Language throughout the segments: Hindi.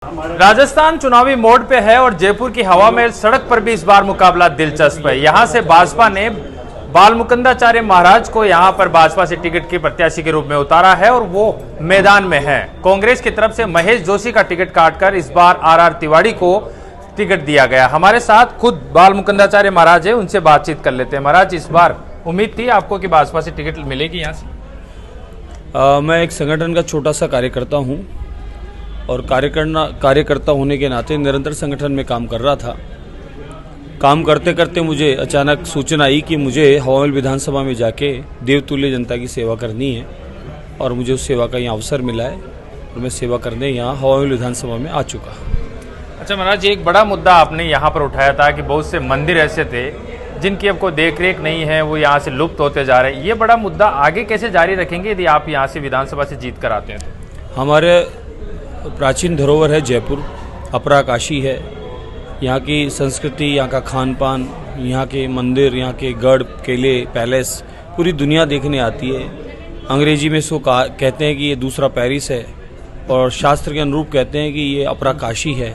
राजस्थान चुनावी मोड पे है और जयपुर की हवा में सड़क पर भी इस बार मुकाबला दिलचस्प है। यहां से भाजपा ने बालमुकुंदाचार्य महाराज को यहां पर भाजपा से टिकट के प्रत्याशी के रूप में उतारा है और वो मैदान में है। कांग्रेस की तरफ से महेश जोशी का टिकट काटकर इस बार आर तिवारी को टिकट दिया गया। हमारे साथ खुद बालमुकुंदाचार्य महाराज है, उनसे बातचीत कर लेते हैं। महाराज, इस बार उम्मीद थी आपको कि भाजपा से टिकट मिलेगी यहाँ से? मैं एक संगठन का छोटा सा कार्यकर्ता हूँ और कार्यकर्ता होने के नाते निरंतर संगठन में काम कर रहा था। काम करते करते मुझे अचानक सूचना आई कि मुझे हवामहल विधानसभा में जाके देवतुल्य जनता की सेवा करनी है और मुझे उस सेवा का यहाँ अवसर मिला है और मैं सेवा करने यहाँ हवामहल विधानसभा में आ चुका। अच्छा महाराज, एक बड़ा मुद्दा आपने यहाँ पर उठाया था कि बहुत से मंदिर ऐसे थे जिनकी अब कोई देखरेख नहीं है, वो यहाँ से लुप्त होते जा रहे हैं। ये बड़ा मुद्दा आगे कैसे जारी रखेंगे यदि आप यहाँ से विधानसभा से जीत कर आते हैं तो? हमारे प्राचीन धरोहर है जयपुर, अपरा काशी है। यहाँ की संस्कृति, यहाँ का खान पान, यहाँ के मंदिर, यहाँ के गढ़ किले पैलेस पूरी दुनिया देखने आती है। अंग्रेजी में इसको कहते हैं कि ये दूसरा पेरिस है और शास्त्र के अनुरूप कहते हैं कि ये अपरा काशी है।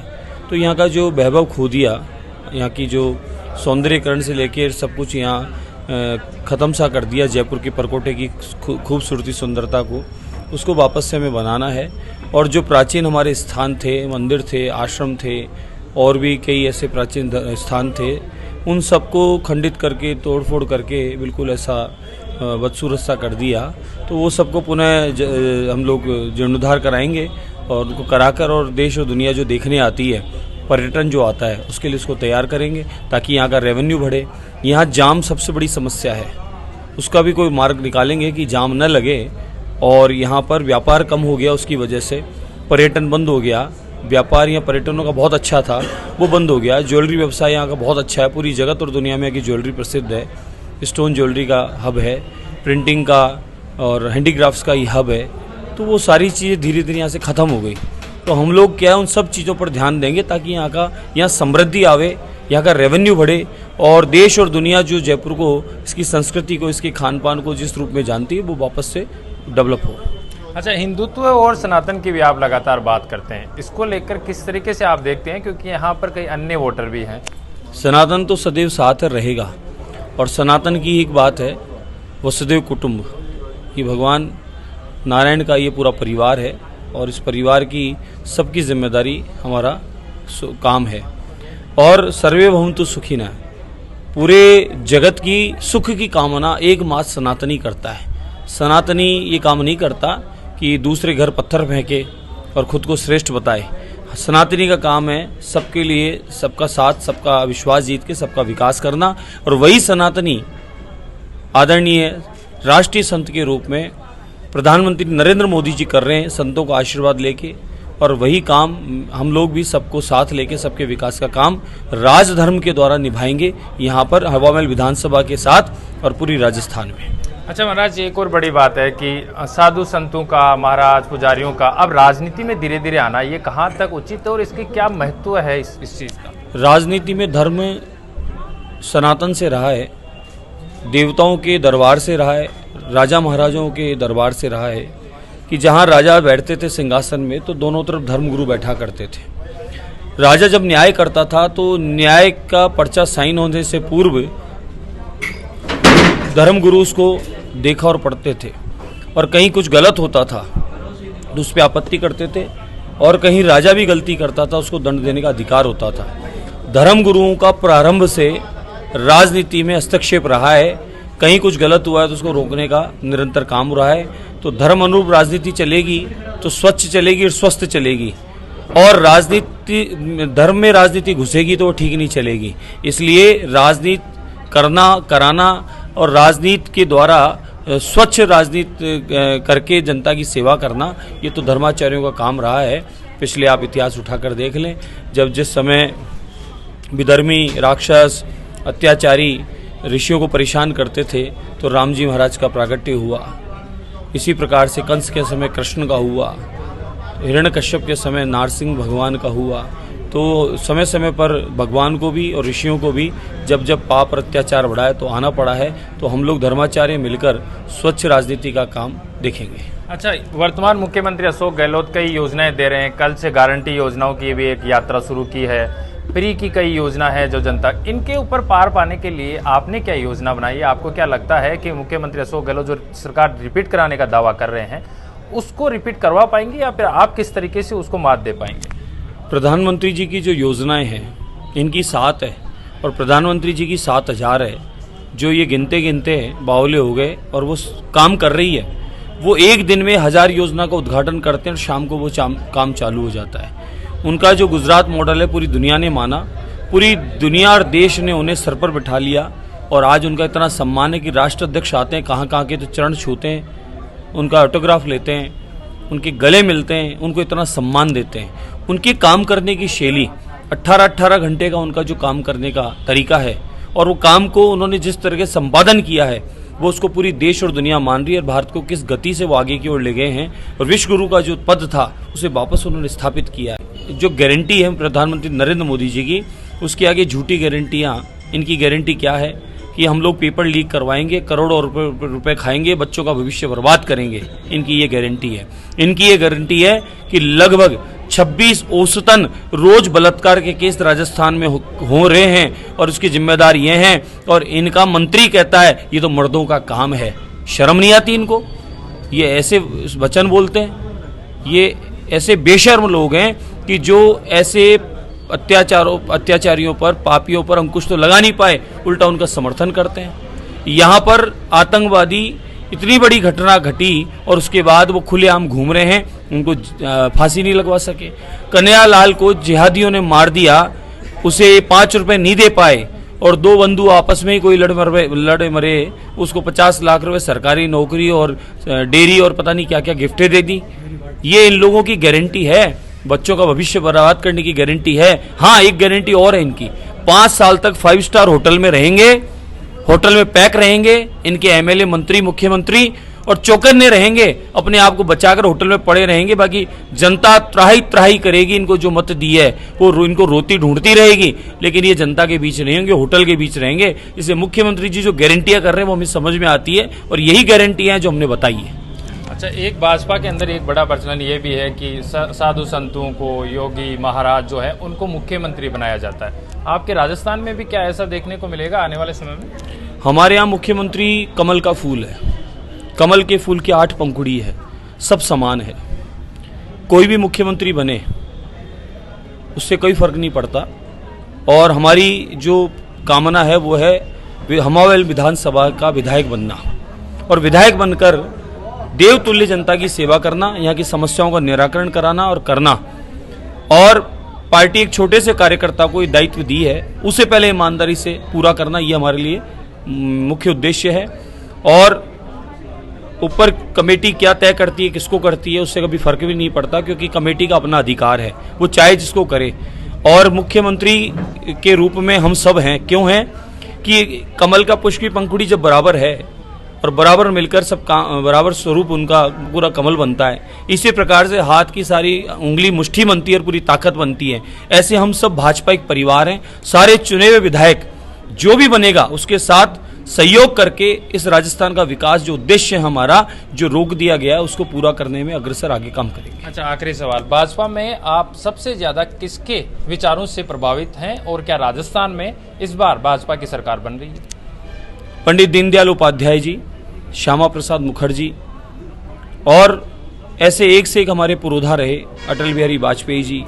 तो यहाँ का जो वैभव खो दिया, यहाँ की जो सौंदर्यकरण से लेकर सब कुछ यहाँ ख़त्म सा कर दिया, जयपुर की परकोटे की खूबसूरती सुंदरता को, उसको वापस से हमें बनाना है। और जो प्राचीन हमारे स्थान थे, मंदिर थे, आश्रम थे और भी कई ऐसे प्राचीन स्थान थे, उन सबको खंडित करके तोड़फोड़ करके बिल्कुल ऐसा बदसूरत सा कर दिया। तो वो सबको पुनः हम लोग जीर्णोद्धार कराएंगे और उनको कराकर और देश और दुनिया जो देखने आती है, पर्यटन जो आता है, उसके लिए इसको तैयार करेंगे ताकि यहाँ का रेवेन्यू बढ़े। यहाँ जाम सबसे बड़ी समस्या है, उसका भी कोई मार्ग निकालेंगे कि जाम न लगे। और यहाँ पर व्यापार कम हो गया, उसकी वजह से पर्यटन बंद हो गया। व्यापार यहाँ पर्यटनों का बहुत अच्छा था, वो बंद हो गया। ज्वेलरी व्यवसाय यहाँ का बहुत अच्छा है, पूरी जगत और दुनिया में की ज्वेलरी प्रसिद्ध है। स्टोन ज्वेलरी का हब है, प्रिंटिंग का और हैंडीक्राफ्ट्स का ही हब है। तो वो सारी चीज़ें धीरे धीरे यहाँ से ख़त्म हो गई। तो हम लोग क्या है, उन सब चीज़ों पर ध्यान देंगे ताकि यहाँ समृद्धि आवे, यहाँ का रेवेन्यू बढ़े और देश और दुनिया जो जयपुर को, इसकी संस्कृति को, इसके खान पान को जिस रूप में जानती है, वो वापस से डेवलप हो। अच्छा, हिंदुत्व और सनातन की भी आप लगातार बात करते हैं, इसको लेकर किस तरीके से आप देखते हैं? क्योंकि यहाँ पर कई अन्य वोटर भी हैं। सनातन तो सदैव साथ रहेगा और सनातन की एक बात है, वो सदैव कुटुंब। ये भगवान नारायण का ये पूरा परिवार है और इस परिवार की सबकी जिम्मेदारी हमारा काम है। और सर्वे भवन्तु सुखिनः, पूरे जगत की सुख की कामना एकमात्र सनातनी करता है। सनातनी ये काम नहीं करता कि दूसरे घर पत्थर फेंके और खुद को श्रेष्ठ बताए। सनातनी का काम है सबके लिए, सबका साथ, सबका विश्वास जीत के सबका विकास करना। और वही सनातनी आदरणीय राष्ट्रीय संत के रूप में प्रधानमंत्री नरेंद्र मोदी जी कर रहे हैं, संतों का आशीर्वाद लेके। और वही काम हम लोग भी सबको साथ लेके सबके विकास का काम राजधर्म के द्वारा निभाएंगे, यहाँ पर हवामहल विधानसभा के साथ और पूरी राजस्थान में। अच्छा महाराज, एक और बड़ी बात है कि साधु संतों का, महाराज पुजारियों का अब राजनीति में धीरे धीरे आना, ये कहाँ तक उचित है और इसकी क्या महत्व है इस चीज़ का? राजनीति में धर्म सनातन से रहा है, देवताओं के दरबार से रहा है, राजा महाराजाओं के दरबार से रहा है कि जहाँ राजा बैठते थे सिंहासन में तो दोनों तरफ धर्मगुरु बैठा करते थे। राजा जब न्याय करता था तो न्याय का पर्चा साइन होने से पूर्व धर्मगुरु उसको देखा और पढ़ते थे और कहीं कुछ गलत होता था तो उस पर आपत्ति करते थे और कहीं राजा भी गलती करता था, उसको दंड देने का अधिकार होता था। धर्मगुरुओं का प्रारंभ से राजनीति में हस्तक्षेप रहा है, कहीं कुछ गलत हुआ है तो उसको रोकने का निरंतर काम रहा है। तो धर्म अनुरूप राजनीति चलेगी तो स्वच्छ चलेगी और स्वस्थ चलेगी, और राजनीति धर्म में राजनीति घुसेगी तो वो ठीक नहीं चलेगी। इसलिए राजनीति कराना और राजनीति के द्वारा स्वच्छ राजनीति करके जनता की सेवा करना, ये तो धर्माचार्यों का काम रहा है। पिछले आप इतिहास उठाकर देख लें, जब जिस समय विधर्मी, राक्षस, अत्याचारी ऋषियों को परेशान करते थे तो राम जी महाराज का प्रागट्य हुआ। इसी प्रकार से कंस के समय कृष्ण का हुआ, हिरण्यकश्यप के समय नारसिंह भगवान का हुआ। तो समय समय पर भगवान को भी और ऋषियों को भी जब जब पाप और अत्याचार बढ़ा है तो आना पड़ा है। तो हम लोग धर्माचार्य मिलकर स्वच्छ राजनीति का काम देखेंगे। अच्छा, वर्तमान मुख्यमंत्री अशोक गहलोत कई योजनाएं दे रहे हैं। कल से गारंटी योजनाओं की भी एक यात्रा शुरू की है। फ्री की कई योजना है जो जनता, इनके ऊपर पार पाने के लिए आपने क्या योजना बनाई है? आपको क्या लगता है कि मुख्यमंत्री अशोक गहलोत जो सरकार रिपीट कराने का दावा कर रहे हैं उसको रिपीट करवा पाएंगे या फिर आप किस तरीके से उसको मात दे पाएंगे? प्रधानमंत्री जी की जो योजनाएं हैं इनकी 7 है और प्रधानमंत्री जी की 7,000 है, जो ये गिनते गिनते बावले हो गए और वो काम कर रही है। वो एक दिन में 1000 योजना का उद्घाटन करते हैं और शाम को वो काम चालू हो जाता है। उनका जो गुजरात मॉडल है पूरी दुनिया ने माना, पूरी दुनिया और देश ने उन्हें सर पर बिठा लिया और आज उनका इतना सम्मान है कि राष्ट्र अध्यक्ष आते हैं कहाँ के तो चरण छूते हैं, उनका ऑटोग्राफ लेते हैं, उनके गले मिलते हैं, उनको इतना सम्मान देते हैं। उनके काम करने की शैली 18 घंटे का उनका जो काम करने का तरीका है और वो काम को उन्होंने जिस तरह के संपादन किया है वो उसको पूरी देश और दुनिया मान रही है और भारत को किस गति से वो आगे की ओर ले गए हैं और विश्व गुरु का जो पद था उसे वापस उन्होंने स्थापित किया है। जो गारंटी है प्रधानमंत्री नरेंद्र मोदी जी की, उसके आगे झूठी गारंटियाँ। इनकी गारंटी क्या है कि हम लोग पेपर लीक करवाएंगे, करोड़ों रुपए खाएंगे, बच्चों का भविष्य बर्बाद करेंगे। इनकी ये गारंटी है। इनकी ये गारंटी है कि लगभग 26 औसतन रोज बलात्कार के केस राजस्थान में हो रहे हैं और उसकी जिम्मेदार ये हैं और इनका मंत्री कहता है ये तो मर्दों का काम है। शर्म नहीं आती इनको? ये ऐसे वचन बोलते हैं। ये ऐसे बेशर्म लोग हैं कि जो ऐसे अत्याचारियों पर, पापियों पर अंकुश तो लगा नहीं पाए, उल्टा उनका समर्थन करते हैं। यहाँ पर आतंकवादी इतनी बड़ी घटना घटी और उसके बाद वो खुलेआम घूम रहे हैं, उनको फांसी नहीं लगवा सके। कन्हैयालाल को जिहादियों ने मार दिया, उसे 5 रुपए नहीं दे पाए और 2 बंधु आपस में ही कोई लड़े मरे, उसको 50 लाख रुपए सरकारी नौकरी और डेयरी और पता नहीं क्या क्या गिफ्टें दे दी। ये इन लोगों की गारंटी है, बच्चों का भविष्य बर्बाद करने की गारंटी है। हाँ, एक गारंटी और है इनकी, 5 साल तक 5 स्टार होटल में रहेंगे, होटल में पैक रहेंगे। इनके एमएलए, मंत्री, मुख्यमंत्री और चौकन्ने रहेंगे, अपने आप को बचाकर होटल में पड़े रहेंगे। बाकी जनता त्राही करेगी, इनको जो मत दी है वो इनको रोती ढूंढती रहेगी, लेकिन ये जनता के बीच नहीं होंगे, होटल के बीच रहेंगे। इसलिए मुख्यमंत्री जी जो गारंटियां कर रहे हैं वो हमें समझ में आती है और यही गारंटियां हैं जो हमने बताई है। अच्छा, एक भाजपा के अंदर एक बड़ा प्रचलन ये भी है कि साधु संतों को, योगी महाराज जो है उनको मुख्यमंत्री बनाया जाता है। आपके राजस्थान में भी क्या ऐसा देखने को मिलेगा आने वाले समय में? हमारे यहाँ मुख्यमंत्री कमल का फूल है, कमल के फूल की 8 पंखुड़ी है, सब समान है। कोई भी मुख्यमंत्री बने उससे कोई फर्क नहीं पड़ता और हमारी जो कामना है वो है हमावेल विधानसभा का विधायक बनना और विधायक बनकर देवतुल्य जनता की सेवा करना, यहाँ की समस्याओं का निराकरण कराना और करना। और पार्टी एक छोटे से कार्यकर्ता को ये दायित्व दी है, उसे पहले ईमानदारी से पूरा करना, ये हमारे लिए मुख्य उद्देश्य है। और ऊपर कमेटी क्या तय करती है, किसको करती है, उससे कभी फर्क भी नहीं पड़ता, क्योंकि कमेटी का अपना अधिकार है, वो चाहे जिसको करे। और मुख्यमंत्री के रूप में हम सब हैं। क्यों हैं कि कमल का पुष्प की पंखुड़ी जब बराबर है और बराबर मिलकर सब बराबर स्वरूप उनका पूरा कमल बनता है। इसी प्रकार से हाथ की सारी उंगली मुट्ठी बनती है और पूरी ताकत बनती है। ऐसे हम सब भाजपा एक परिवार हैं। सारे चुने हुए विधायक जो भी बनेगा उसके साथ सहयोग करके इस राजस्थान का विकास, जो उद्देश्य है हमारा, जो रोक दिया गया है, उसको पूरा करने में अग्रसर आगे काम करेंगे। अच्छा, आखिरी सवाल, भाजपा में आप सबसे ज्यादा किसके विचारों से प्रभावित हैं और क्या राजस्थान में इस बार भाजपा की सरकार बन रही है? पंडित दीनदयाल उपाध्याय जी, श्यामा प्रसाद मुखर्जी और ऐसे एक से एक हमारे पुरोधा रहे, अटल बिहारी वाजपेयी जी।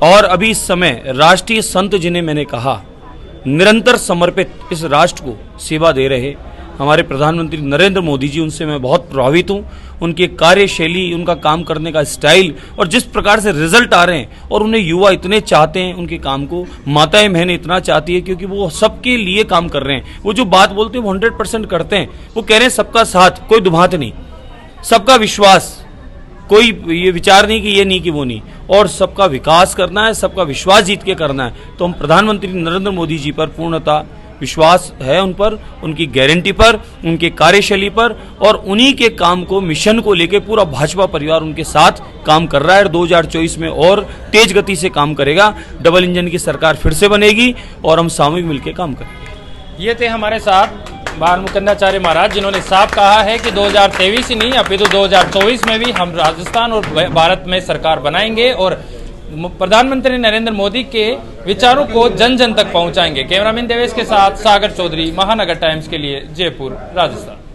और अभी इस समय राष्ट्रीय संत जिन्हें मैंने कहा निरंतर समर्पित इस राष्ट्र को सेवा दे रहे हमारे प्रधानमंत्री नरेंद्र मोदी जी, उनसे मैं बहुत प्रभावित हूँ। उनकी कार्यशैली, उनका काम करने का स्टाइल और जिस प्रकार से रिजल्ट आ रहे हैं, और उन्हें युवा इतने चाहते हैं उनके काम को, माताएं बहनें इतना चाहती है, क्योंकि वो सबके लिए काम कर रहे हैं। वो जो बात बोलते हैं वो 100% करते हैं। वो कह रहे हैं सबका साथ, कोई दुभात नहीं, सबका विश्वास, कोई ये विचार नहीं कि ये नहीं कि वो नहीं, और सबका विकास करना है, सबका विश्वास जीत के करना है। तो हम प्रधानमंत्री नरेंद्र मोदी जी पर पूर्णतः विश्वास है, उन पर, उनकी गारंटी पर, उनके कार्यशैली पर, और उन्हीं के काम को, मिशन को लेकर पूरा भाजपा परिवार उनके साथ काम कर रहा है। 2024 में और तेज गति से काम करेगा। डबल इंजन की सरकार फिर से बनेगी और हम सामूहिक मिलकर काम करेंगे। ये थे हमारे साथ बाल मुकुंदाचार्य महाराज, जिन्होंने साफ कहा है कि 2023 ही नहीं अभी तो 2024 में भी हम राजस्थान और भारत में सरकार बनाएंगे और प्रधानमंत्री नरेंद्र मोदी के विचारों को जन जन तक पहुंचाएंगे। कैमरामैन देवेश के साथ सागर चौधरी, महानगर टाइम्स के लिए जयपुर, राजस्थान।